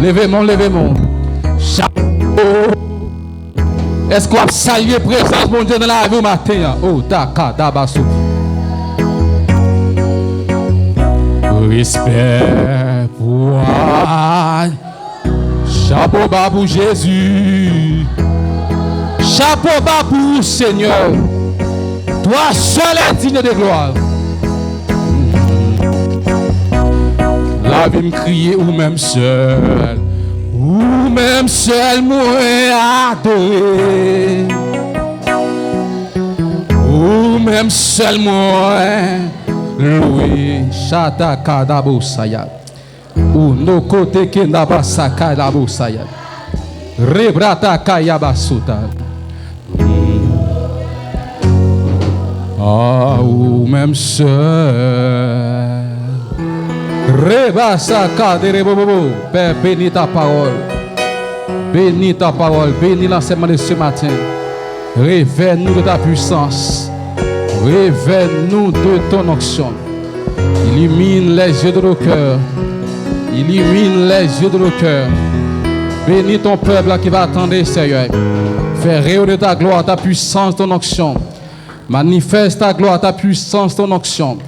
Levez-moi, levez-moi. Chapeau. Est-ce qu'on a salué présence mon Dieu dans la vie au matin? Oh, d'accord, d'abassou. Respect pour chapeau bas pour Jésus. Chapeau bas pour Seigneur. Toi seul est digne de gloire. La vie me crier ou même seul moi adoré, ou même seul moi loué. Chata kadabo saya, ou no côté que n'aba saka dabo saya, rebrata kaya basuta. Ah, ou même seul. Reba saka de rebobo, Père, bénis ta parole. Bénis ta parole, bénis l'enseignement de ce matin. Révèle-nous de ta puissance. Révèle-nous de ton onction. Illumine les yeux de nos cœurs. Illumine les yeux de nos cœurs. Bénis ton peuple qui va attendre, Seigneur. Fais rayonner ta gloire, ta puissance, ton onction. Manifeste ta gloire, ta puissance, ton onction.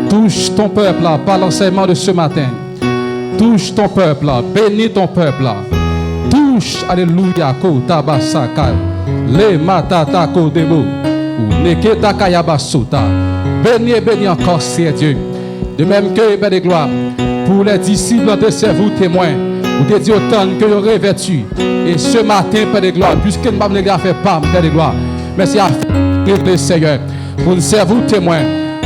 Touche ton peuple là, par l'enseignement de ce matin. Touche ton peuple là, bénis ton peuple là. Touche, alléluia, ko tabasaka, le matata ko debo, ou neketa kayabasuta. Bénis et bénis encore, c'est Dieu. De même que, Père de gloire, pour les disciples de vous témoins, vous te dites autant que vous revêtu. Et ce matin, Père de gloire, puisque nous n'avons pas fait pas, Père de gloire, merci à le Seigneur, pour nous servir témoins.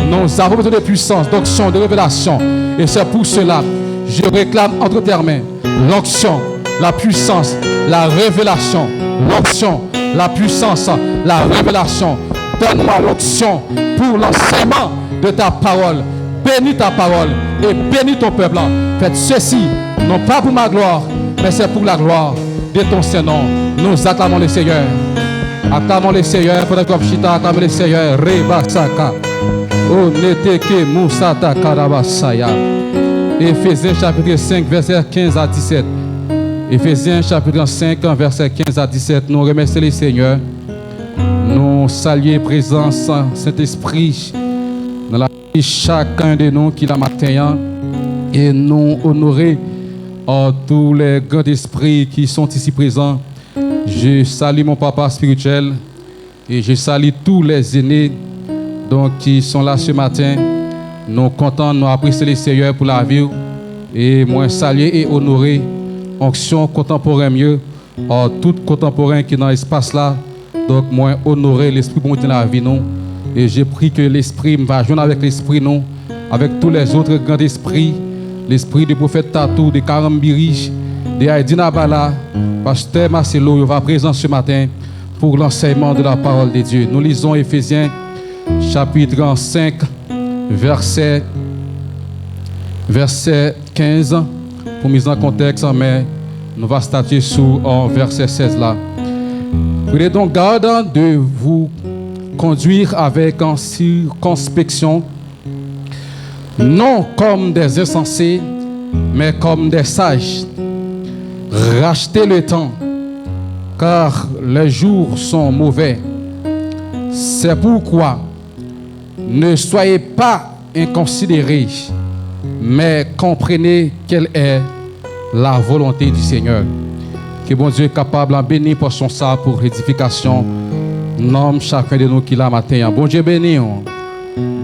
Nous avons besoin de puissance, d'onction, de révélation. Et c'est pour cela, je réclame entre tes mains l'onction, la puissance, la révélation. L'onction, la puissance, la révélation. Donne-moi l'onction pour l'enseignement de ta parole. Bénis ta parole et bénis ton peuple. Faites ceci, non pas pour ma gloire, mais c'est pour la gloire de ton Saint-Nom. Nous acclamons le Seigneur. Acclamons le Seigneur. Acclamons le Seigneur. Rebasaka. Oh, neteke Moussata Karabasaya. Éphésiens chapitre 5, verset 15 à 17. Éphésiens chapitre 5, verset 15 à 17. Nous remercions le Seigneur. Nous saluons présence Saint-Esprit dans la vie de chacun de nous qui l'a matin. Et nous honorer tous les grands esprits qui sont ici présents. Je salue mon papa spirituel et je salue tous les aînés donc, qui sont là ce matin. Nous comptons, nous apprécions le Seigneur pour la vie. Et moi, saluer et honorer onction contemporain mieux. Tout contemporain qui est dans l'espace là. Donc, moi, honorer l'Esprit bon de la vie, nous. Et j'ai pris que l'Esprit va joindre avec l'Esprit, nous. Avec tous les autres grands esprits. L'Esprit du prophète Tatou, de Karambirich, de Aïdina Bala, Pasteur Marcelo, il va présent ce matin pour l'enseignement de la parole de Dieu. Nous lisons Éphésiens chapitre 5, verset 15, pour mise en contexte, mais nous allons statuer sur verset 16 là. Prenez donc garde de vous conduire avec en circonspection, non comme des insensés, mais comme des sages. Rachetez le temps, car les jours sont mauvais. C'est pourquoi ne soyez pas inconsidérés, mais comprenez quelle est la volonté du Seigneur. Que bon Dieu est capable de bénir pour son ça, pour l'édification. Nomme chacun de nous qui l'a matin. Bon Dieu béni.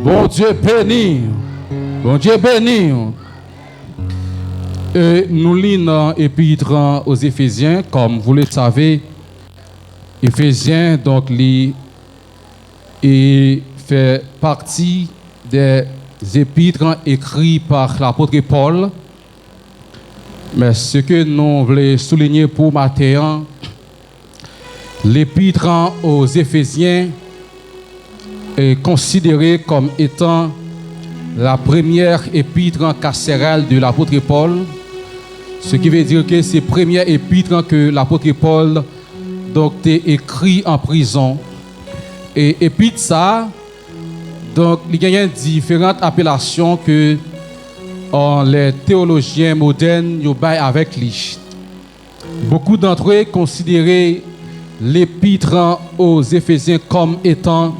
Bon Dieu béni. Bon Dieu béni. Nous lisons l'épître aux Éphésiens, comme vous le savez. Éphésiens, donc, il fait partie des épîtres écrits par l'apôtre Paul. Mais ce que nous voulons souligner pour matin, l'épître aux Éphésiens est considéré comme étant la première épître carcérale de l'apôtre Paul. Ce qui veut dire que c'est la première épître que l'apôtre Paul donc a écrit en prison. Et épître ça, donc il y a différentes appellations que les théologiens modernes yo bail avec lui. Beaucoup d'entre eux considéraient l'épître aux Éphésiens comme étant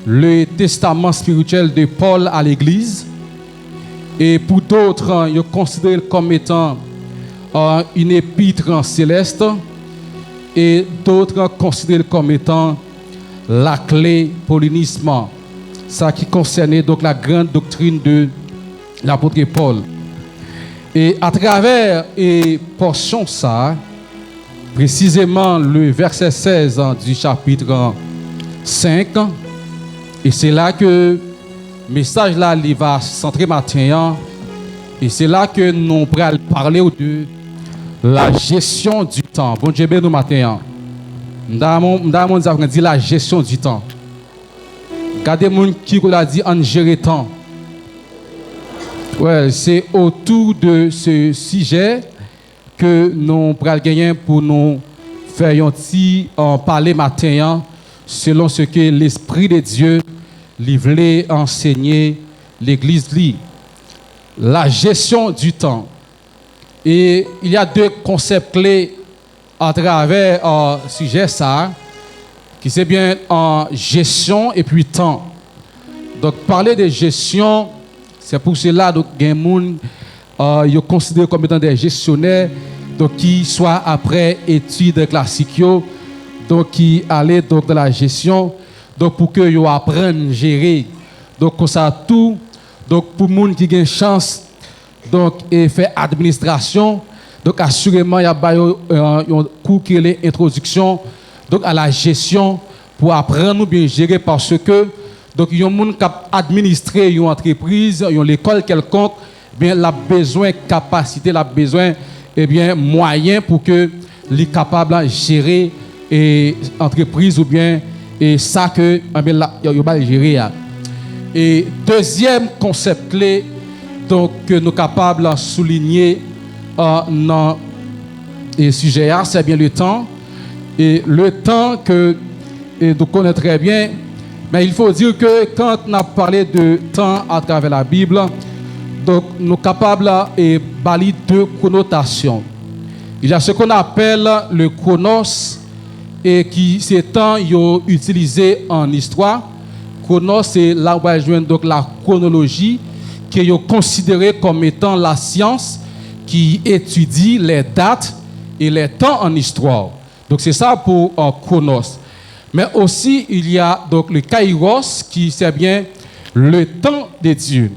le testament spirituel de Paul à l'Église. Et pour d'autres, ils considèrent comme étant une épître céleste. Et d'autres considèrent comme étant la clé paulinisme. Ça qui concernait donc la grande doctrine de l'apôtre Paul. Et à travers et portion ça, précisément le verset 16 du chapitre 5, et c'est là que le message là il va centrer matin, et c'est là que nous allons parler de la gestion du temps. Bon Dieu, nous matin. Nous avons dit la gestion du temps. Regardez les gens qui a dit en gérer temps. Ouais, c'est autour de ce sujet que nous prenons gagner pour nous faire un petit parler matin selon ce que l'Esprit de Dieu voulait enseigner l'Église. La gestion du temps. Et il y a deux concepts clés à travers ce sujet ça, qui c'est bien en gestion et puis temps. Donc parler de gestion, c'est pour cela donc des gens ils considèrent comme étant des gestionnaires donc qui soit après études classiques donc qui allaient donc dans la gestion donc pour que ils apprennent à gérer donc comme ça tout donc pour les gens qui ont chance donc et faire administration donc assurément il y a un cours qui est l'introduction donc à la gestion pour apprendre à bien gérer parce que donc il y a des gens qui administrer une entreprise, une école quelconque, bien la besoin de capacité, la besoin et bien moyens pour que les capables de gérer et entreprise ou bien et ça que bien il va gérer. Et deuxième concept clé donc que nous capables de souligner dans le sujet c'est bien le temps et le temps que nous connaissons très bien. Mais il faut dire que quand on a parlé de temps à travers la Bible, donc nous sommes capables de balayer deux connotations. Il y a ce qu'on appelle le chronos, et qui c'est temps utilisé en histoire. Chronos, c'est là où on va joindre donc la chronologie, qui est considérée comme étant la science qui étudie les dates et les temps en histoire. Donc c'est ça pour chronos. Mais aussi, il y a donc le kairos, qui c'est bien le temps de Dieu.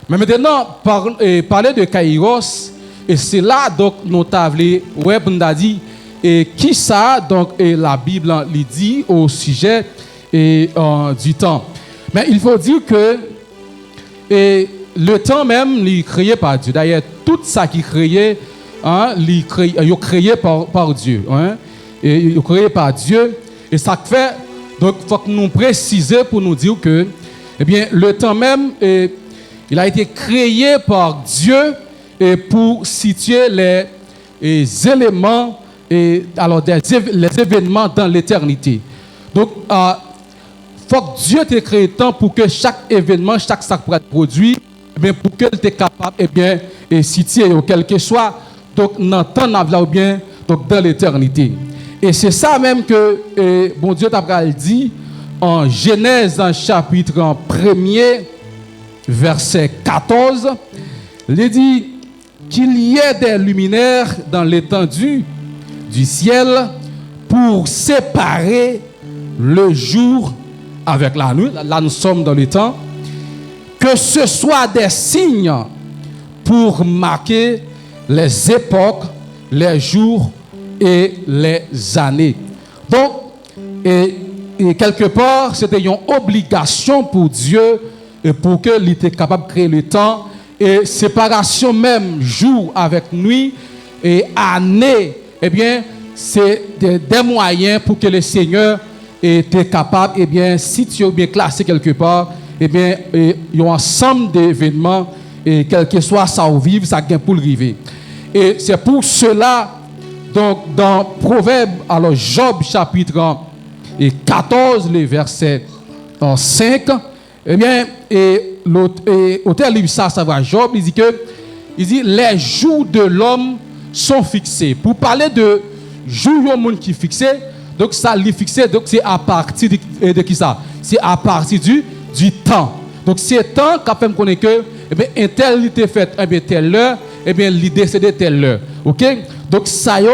Mais maintenant, parler de kairos, et c'est là donc nous avons dit, et qui ça, donc et la Bible lui dit au sujet du temps. Mais il faut dire que le temps même, il est créé par Dieu. D'ailleurs, tout ça qui est créé, il est créé par Dieu. Et il est créé par Dieu. Et ça fait, donc il faut que nous précisions pour nous dire que, eh bien, le temps même, il a été créé par Dieu et pour situer les éléments, alors les événements dans l'éternité. Donc, il faut que Dieu t'ait créé le temps pour que chaque événement, chaque sac produit, eh bien, pour qu'elle soit capable, eh bien, et situer, quel que soit, donc, dans le temps, ou bien, donc, dans l'éternité. Et c'est ça même que bon Dieu t'a dit en Genèse en chapitre 1er verset 14. Il dit qu'il y ait des luminaires dans l'étendue du ciel pour séparer le jour avec la nuit. Là nous sommes dans le temps. Que ce soit des signes pour marquer les époques, les jours et les années. Donc, et quelque part, c'était une obligation pour Dieu et pour qu'il était capable de créer le temps et séparation même jour avec nuit et année. Eh bien, c'est des moyens pour que le Seigneur était capable, eh bien, si tu es bien classé quelque part, eh bien, il y a un ensemble d'événements et quel que soit ça ou vivre, ça gagne pour le river. Et c'est pour cela. Donc, dans Proverbe, alors Job chapitre 14, le verset 5, eh bien, et l'auteur livre ça va Job, il dit les jours de l'homme sont fixés. Pour parler de jours au monde qui fixé, donc ça li fixé, donc c'est à partir de qui ça? C'est à partir du temps. Donc c'est temps qu'a fait me connaître que eh bien un tel était fait eh bien telle heure, eh bien il décédé telle heure. OK? Donc ça yo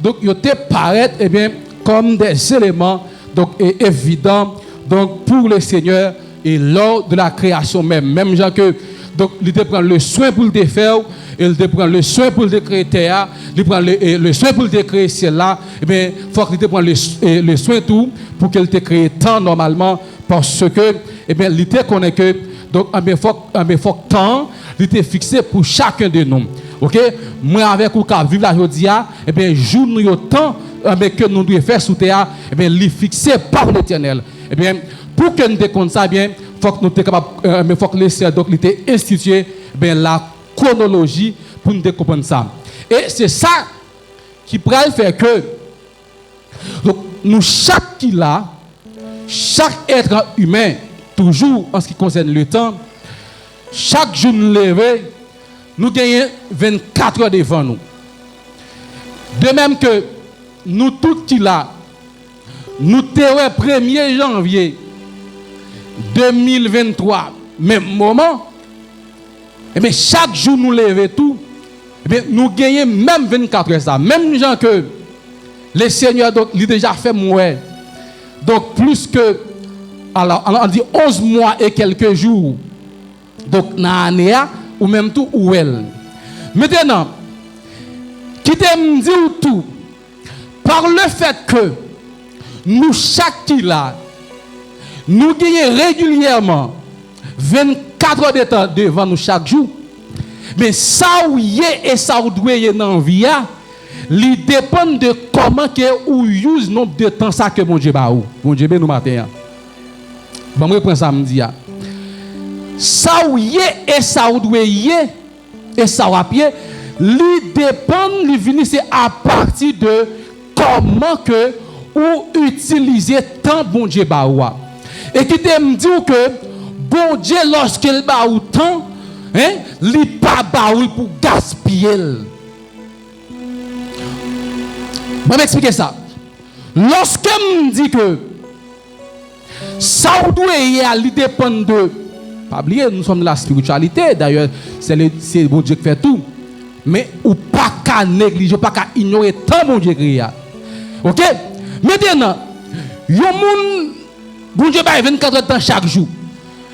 donc yo te paraît eh bien comme des éléments donc évidents donc pour le Seigneur et lors de la création même gens que donc il te prend le soin pour le faire, il te prend le soin pour le créer terre, il prend le soin pour le créer ciel là, et bien faut qu'il te prend le soin tout pour qu'il te crée temps normalement parce que et bien il te connaît que donc faut temps il te fixé pour chacun de nous. OK? Moi avec ou ka vivre la jodia, et bien jour nous temps que nous devons faire sous terre, et bien li fixé par l'Éternel. Et bien pour que nous te ça bien faut que nous sommes capables, mais faut que les donc il était institué ben la chronologie pour nous comprendre ça. Et c'est ça qui pourrait faire que donc nous chaque être humain toujours en ce qui concerne le temps, chaque jour nous lever, nous gagnons 24 heures devant nous. De même que nous tous qui là, nous terons 1er janvier 2023, même moment, et bien chaque jour nous levons tout, et bien nous gagnons même 24 heures ça. Même gens que le Seigneur donc il a déjà fait mourir. Donc plus que alors on dit 11 mois et quelques jours. Donc dans l'année ou même tout ou elle. Maintenant, qui t'aime dire tout par le fait que nous chaque qui là nous gagnons régulièrement 24 heures de temps devant nous chaque jour. Mais ça où y est et ça où doit y dans vie, il dépend de comment que ou use nombre de temps ça que mon Dieu ba ou. Mon Dieu nous matin. Bon moi prends samedi. Ça où y est et ça où doit y et ça où à pied, il dépend il vient c'est à partir de comment que ou utiliser temps bon Dieu ba ou. Et qui te me dit que bon Dieu lorsqu'il ba ou temps hein li pas ba ou pour gaspiller. Moi m'expliquer ça. Lorsque me dit que ça doit y dépend de pas oublier nous sommes de la spiritualité d'ailleurs c'est bon Dieu qui fait tout mais ou pas qu'à négliger pas qu'à ignorer tant bon Dieu créé. OK? Maintenant yo moun bon Dieu ba 24 heures de temps chaque jour.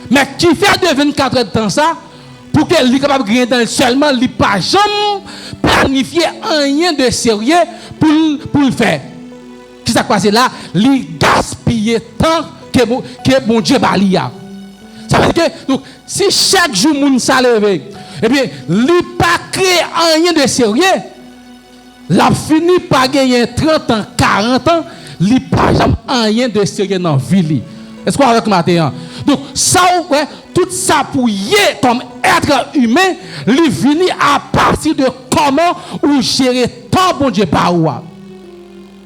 Mais qui fait de 24 heures de temps ça pour qu'elle soit capable de gagner dans seulement il pas jamais planifier rien de sérieux pour le faire. Qui ça passe là, il gaspiller temps que bon Dieu ba li a. Ça veut dire que donc si chaque jour moun ça lever, eh bien, il pas créer rien de sérieux. La fini par gagner 30 ans, 40 ans, il pas jamais rien de sérieux dans vie. Est-ce qu'on avec matin? Donc ça ouais, tout ça pour y comme être humain, il vient à partir de comment ou gérer tant bon Dieu par ou.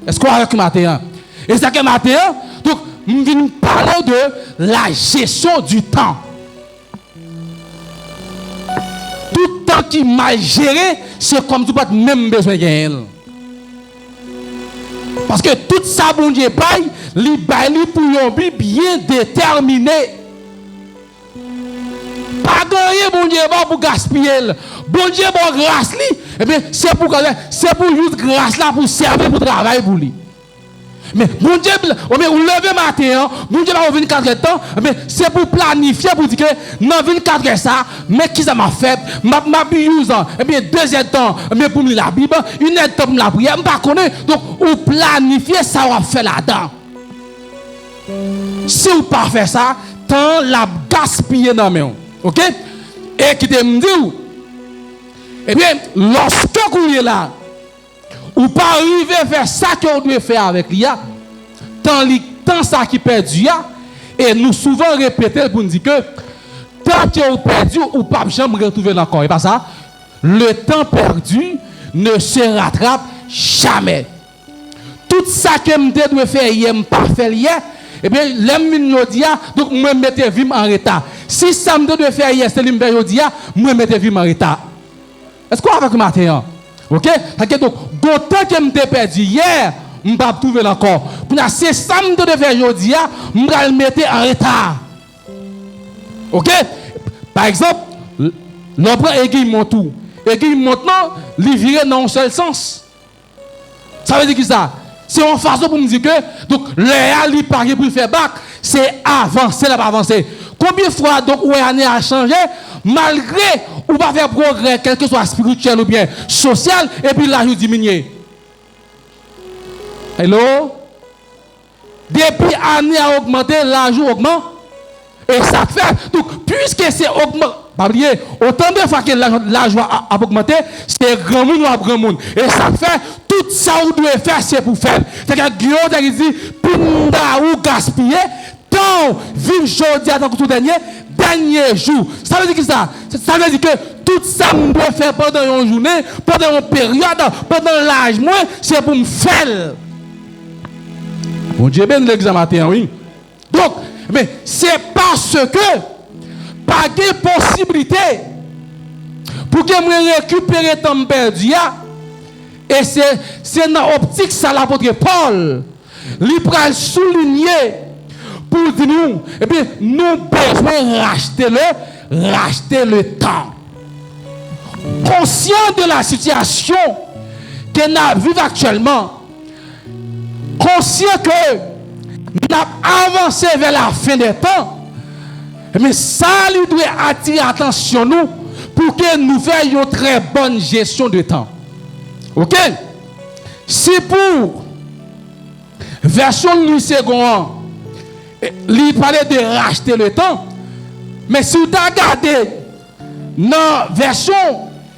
Est-ce qu'on avec matin? Et ça que matin, donc nous venons parler de la gestion du temps. Tout temps qui mal géré, c'est comme tu pas même besoin de. Parce que tout ça, bon Dieu, bail, li pour yon bi bien déterminé. Pas gagner, bon Dieu, pour gaspiller. Bon Dieu, bon grâce li, eh bien, c'est pour juste grâce là pour servir pour travailler pour lui. Mais bon Dieu, ou lever matin, bon Dieu va 24 heures de temps, mais c'est pour planifier, pour dire que dans 24 heures ça, mais qui ça m'a fait, m'a use, eh bien 2 heures de temps, mais pour la Bible, 1 heure de temps pour la prière, je ne connais pas. Donc, ou planifier ça, on va faire là-dedans. Si vous ne pas faire ça, tant la gaspiller dans main. OK? Et qui te me dit, eh bien, lorsque vous êtes là, ou pas arriver à faire ça qu'on doit faire avec l'IA, tant ça qui perdu, et nous souvent répéter pour nous dire que tant que vous perdu, ou pas jamais retrouver encore. Et pas ça, le temps perdu ne se rattrape jamais. Tout ça que je dois faire hier, je pas fait hier, et bien, l'aime nous dit, donc, je mette vie en retard. si ça me doit faire hier, c'est l'imber aujourd'hui, moi, je vais en état. Est-ce qu'on va avec le matin? Ok? Donc, d'autant que je me perdu hier, je ne vais pas trouver encore. Pour c'est ça que je dois faire aujourd'hui, je vais le mettre en état. Ok? Par exemple, l'on prend aiguille montou. Aiguille maintenant, il vire dans un seul sens. Ça veut dire que ça? C'est une façon pour me dire que donc le il paraît pour faire bac, c'est avancer, là pas avancer. Combien de fois donc où année a changé malgré ou pas faire progrès, quel que soit spirituel ou bien social, et puis l'argent diminue. Hello? Depuis année a augmenté, l'argent augmente. Et ça fait, donc, puisque c'est augmenté, pas oublier, autant de fois que l'argent a augmenté, c'est grand monde ou grand monde. Et ça fait, tout ça vous devez faire, c'est pour faire. C'est-à-dire que Guillaume dit, pinda ou gaspiller, tant vivre aujourd'hui à tout dernier jour. Ça veut dire que ça? Ça veut dire que tout ça vous devez faire pendant une journée, pendant une période, pendant l'âge, moi, c'est pour me faire. Bon Dieu, ben l'examen, oui. Donc, mais c'est parce que pas de possibilité pour que je récupère le temps perdu. Et c'est dans l'optique ça l'apôtre Paul. Il peut souligner pour dire nous, et bien, nous besoin racheter le temps. Conscient de la situation que nous vivons actuellement, conscient que nous avons avancé vers la fin des temps, mais ça lui doit attirer l'attention nous pour que nous fassions une très bonne gestion de temps. Ok? Si pour version Louis II, il parlait de racheter le temps, mais si vous regardez dans version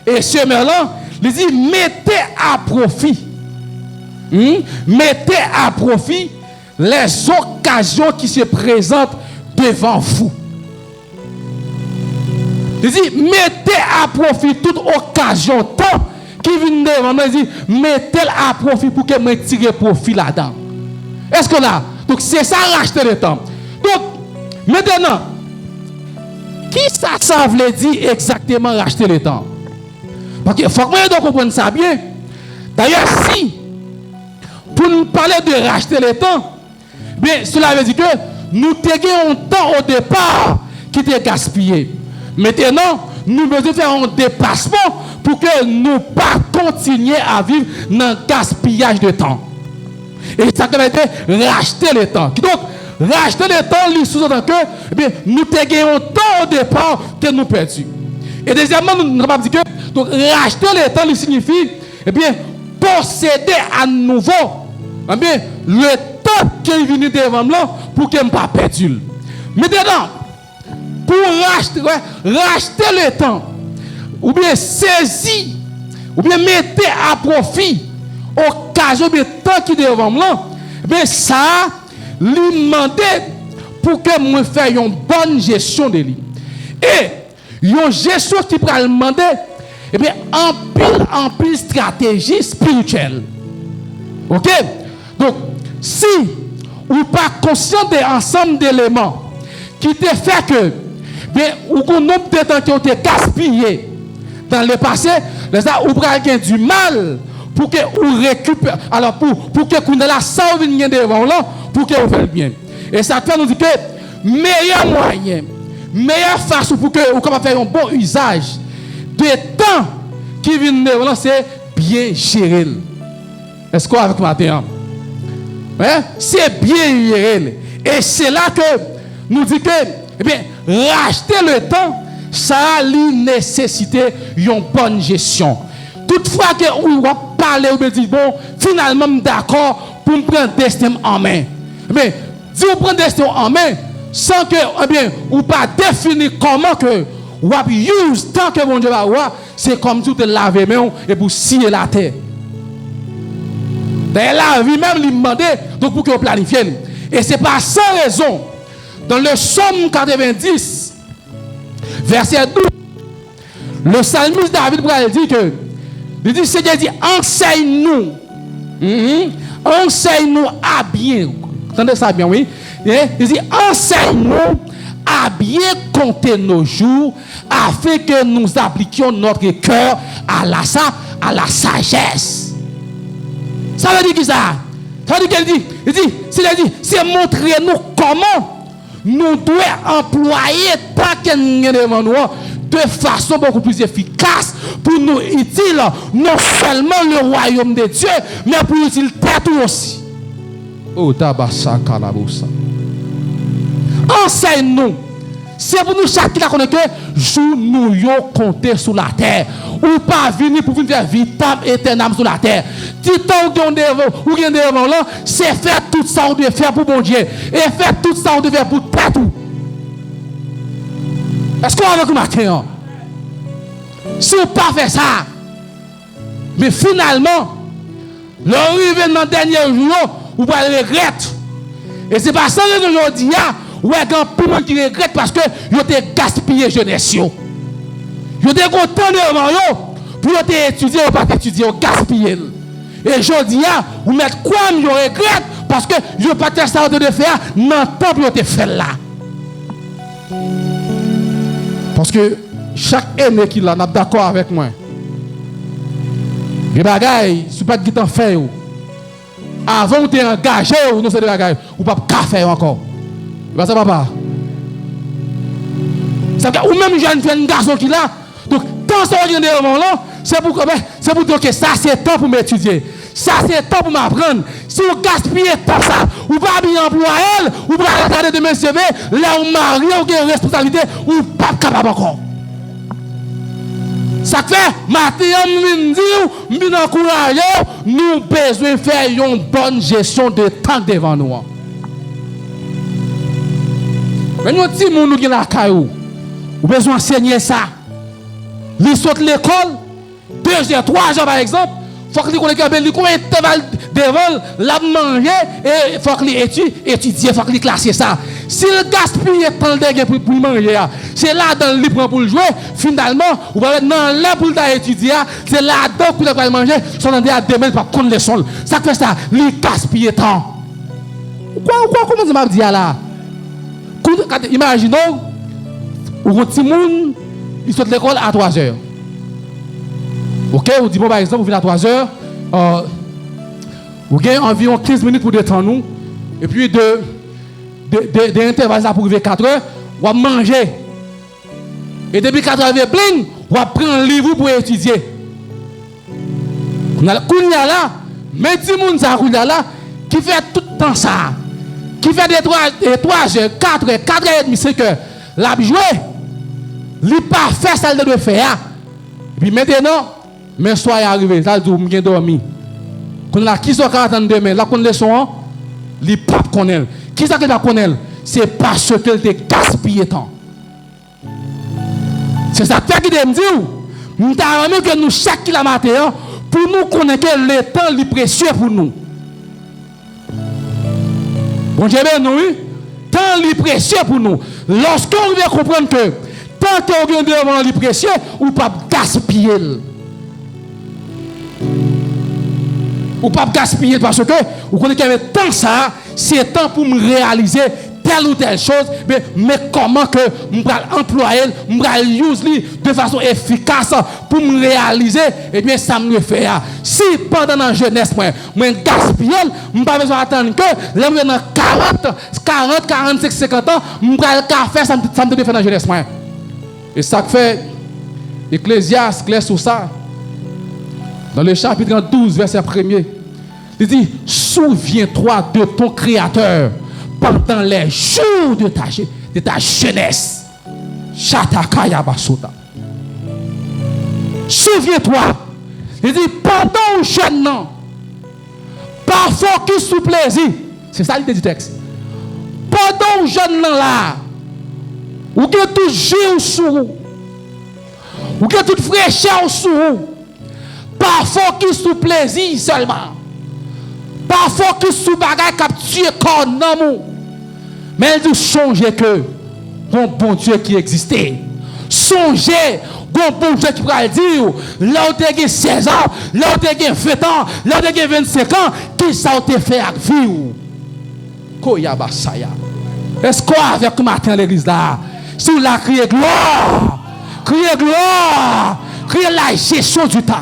et ce Merlan, il dit mettez à profit. Mettez à profit les occasions qui se présentent devant vous. Il dit, mettez à profit toute occasion, temps qui vient devant moi, il dit, mettez à profit pour que je tire profit là-dedans. Est-ce que là, donc c'est ça racheter le temps. Donc, maintenant, qui ça veut dire exactement racheter le temps? Parce qu'il faut que vous compreniez ça bien. D'ailleurs, si, pour nous parler de racheter le temps, bien, cela veut dire que nous avons un temps au départ qui était gaspillé. Maintenant, nous devons faire un dépassement pour que nous ne pas continuer à vivre dans le gaspillage de temps. Et ça veut dire racheter le temps. Donc, racheter le temps, il sous-entend que eh bien, nous avons un temps au départ que nous perdons. Et deuxièmement, nous ne pas dire que donc, racheter le temps, il signifie eh bien, posséder à nouveau eh bien, le temps qui est venu devant moi pour que je ne pas perdu. Maintenant, pour racheter le temps, ou bien saisir, ou bien mettre à profit l'occasion de temps qui est devant moi, mais ça, lui demander pour que moi fasse une bonne gestion de lui. Et une gestion qui peut demander, eh bien, en pile stratégie spirituelle. Ok? Donc, si ou pas conscient de l'ensemble d'éléments qui te fait que ou qu'on nombre de temps qui ont été gaspillés dans le passé, ou pour du mal pour que vous récupérez, alors pour que vous la ça vienne devant là, pour que vous fassiez bien. Et ça fait nous dire que meilleur moyen, meilleure façon pour que vous puissiez faire un bon usage de temps qui vient devant là, c'est bien gérer. Est-ce qu'on avec matin? Hein? C'est bien gérer. Et c'est là que nous disons que, eh bien, racheter le temps, ça a nécessité une bonne gestion. Toutefois que on va parler, on va dire, bon, finalement, d'accord pour me prendre le destin en main. Mais, si vous prenez le destin en main, sans que, eh bien, ou pas définir comment que, ou pas use tant que bon Dieu va voir, c'est comme si vous te lavez main et pour scier la terre. D'ailleurs, la vie même lui demandait, donc pour que vous planifiez. Et c'est pas sans raison. Dans le Psaume 90, verset 12, le psalmiste David dit que, il dit, Seigneur dit, enseigne-nous. Enseigne-nous à bien. Entendez ça bien, oui? Il dit, enseigne-nous à à bien compter nos jours afin que nous appliquions notre cœur à la sagesse. Ça veut dire qui ça? Ça veut dire qu'elle dit, c'est montrer nous comment nous devons employer tant que nous devant nous de façon beaucoup plus efficace pour nous utile non seulement le royaume de Dieu, mais pour utile tout aussi. Oh, tabassa kalabosa. Enseigne-nous. C'est pour nous chaque qui connaît que jour nous yon compter sur la terre. Ou pas venir pour venir faire vitale éternelle sur la terre. Titan ou bien devant là, c'est faire tout ça on doit faire pour bon Dieu. Et faire tout ça on doit faire pour tout. Est-ce qu'on a avec matin? Si on pas fait ça, mais finalement, l'arrivée dans le dernier jour, vous allez regretter. Et c'est pas ça que aujourd'hui, ou est grand pour moi qui regrette parce que vous avez gaspillé jeunesse. Vous avez content devant vous pour étudier ou pas étudier, vous gaspillé. Et aujourd'hui, vous mettez quoi vous regrette parce que vous n'avez pas de ça de faire dans le temps que vous avez fait là. Parce que chaque aîné qui l'a, n'est d'accord avec moi. Les bagailles, si vous n'avez pas de faire, avant vous êtes engagé, ou non, c'est des bagailles, vous ne pouvez pas faire encore. Ça papa. Ou même jeune garçon qui là. Donc, quand ça vient devant là, c'est pour dire que ça c'est temps pour m'étudier. Ça c'est temps pour m'apprendre. Si vous gaspillez tout ça, vous pas bien employer, vous pas regarder de mes CV, là où marié, vous avez une responsabilité, ou pas capable encore. Ça fait, maintenant, nous encourager, nous besoin faire une bonne gestion de temps devant nous. Mais nous, si nous avons la caillou, nous avons besoin d'enseigner ça. Ils sortent l'école, 2 heures, 3 heures par exemple, il faut qu'ils connaissent combien de temps devant, la manger, et il faut qu'ils étudient, il faut qu'ils classent ça. Si le gaspille temps pour manger, c'est là dans le livre pour le jouer, finalement, vous allez dans le pour étudier, c'est là-dedans que vous allez manger, sont dans des demain pour connaître les sols. Ça fait ça, le gaspille temps. Comment ça m'a dit là? Imaginons, ou un petit monde, il sort de l'école à 3 heures. Ok, vous dites, bon, par exemple, vous venez à 3 heures, vous avez environ 15 minutes pour détendre nous, et puis de l'intervalle pour arriver 4 heures, vous allez manger. Et depuis 4 heures, vous allez prendre un livre pour étudier. Vous allez là, mais petit monde, là, qui fait tout le temps ça. Qui fait des 3 heures, 4 heures, 4 heures et demie, 5 heures, l'a joué, il pas fait ça, il doit faire. Et puis maintenant, mais soir est arrivé, ça dit, je dormi. Quand la qui sont 40 demain, là, qu'on les sont, il pas connaît. Qui ça qui va connaître? C'est parce qu'elle te gaspillé temps. C'est ça qui me dit, nous avons que nous, chaque matin, pour nous connaître que le temps est précieux pour nous. Bon, j'ai bien nous, tant est précieux pour nous. Lorsqu'on vient comprendre que tant qu'on vient devant le précieux, ou pas gaspiller. Ou pas gaspiller parce que vous connaissez que tant ça, c'est temps pour me réaliser telle ou telle chose, mais comment que je vais employer, je vais l'utiliser de façon efficace pour me réaliser, et bien ça me le fait. Si pendant la jeunesse, je gaspille, je n'ai pas besoin d'attendre que là, dans 40, 45, 50 ans, je vais faire ça, ça me fait dans la jeunesse. Et ça fait Ecclésiaste clair sur ça. Dans le chapitre 12, verset 1er, il dit, souviens-toi de ton Créateur pendant les jours de ta jeunesse. Souviens-toi. Il dit, pendant jeune, pas focus sur plaisir. C'est ça l'idée du texte. Pendant jeune là, ou que tout gire sous, ou que toute fraîcheur sous, pas focus sur plaisir seulement. Pas focus sur bagay qui tuer corps non. Mais il dit songez que bon Dieu qui existait. Songez bon Dieu qui va dire là où tu as 16 ans, là où tu as 20 ans, là où tu as 25 ans, qui ça te fait avec vie. Koya basaya. Est-ce qu'on avec matin l'église là? Si vous la criez gloire, criez la gestion du temps.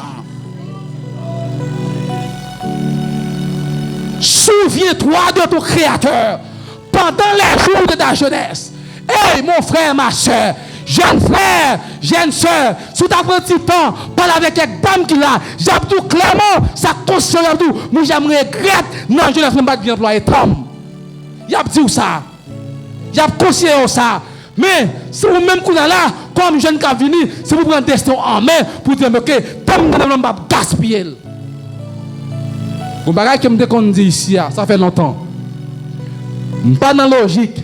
Souviens-toi de ton Créateur pendant les jours de ta jeunesse. Hey, mon frère, ma soeur, jeune frère, jeune soeur, si tu as pris du temps, parle avec quelques dames qui là, j'abdou clairement, ça conscient j'abdou, moi j'aimerais regretter, non, je ne vais pas bien employer Tom. Il a dit ça, il a conseillé ça. Mais si vous même coup là, comme jeune qui a venu, si vous prenez un destin en main pour dire que Tom ne va pas gaspiller. Vous voyez que je dis ici, ça fait longtemps. Pas dans la logique.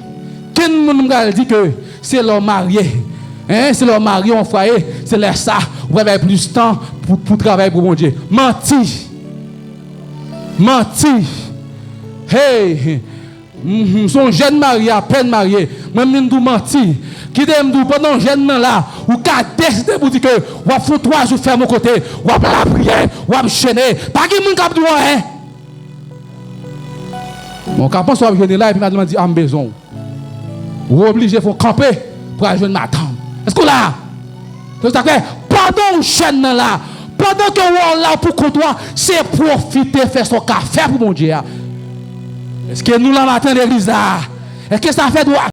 Quel monde dit que c'est l'homme marié. Hein? C'est l'homme marié en foyer. C'est là ça. Vous avez plus de temps pour travailler pour mon Dieu. Menti. Hey. Son jeune marié, à peine marié. Moi-même, je menti. Qui t'aime pendant jeune là, ou qu'à décider pour dire que, ou à faire 3 jours faire mon côté, ou à la prière, ou à me chaîner. Pas qui moun kap droit, hein? Mon capon soit venu là et puis m'a dit à maison. Ou obligé faut camper pour aller joindre ma tante. Est-ce que là? C'est ça que pendant chaîne là, pendant que on là pour comptoir, c'est profiter faire son café pour mon Dieu. Est-ce que nous la matin l'église là? Est-ce que ça fait droit?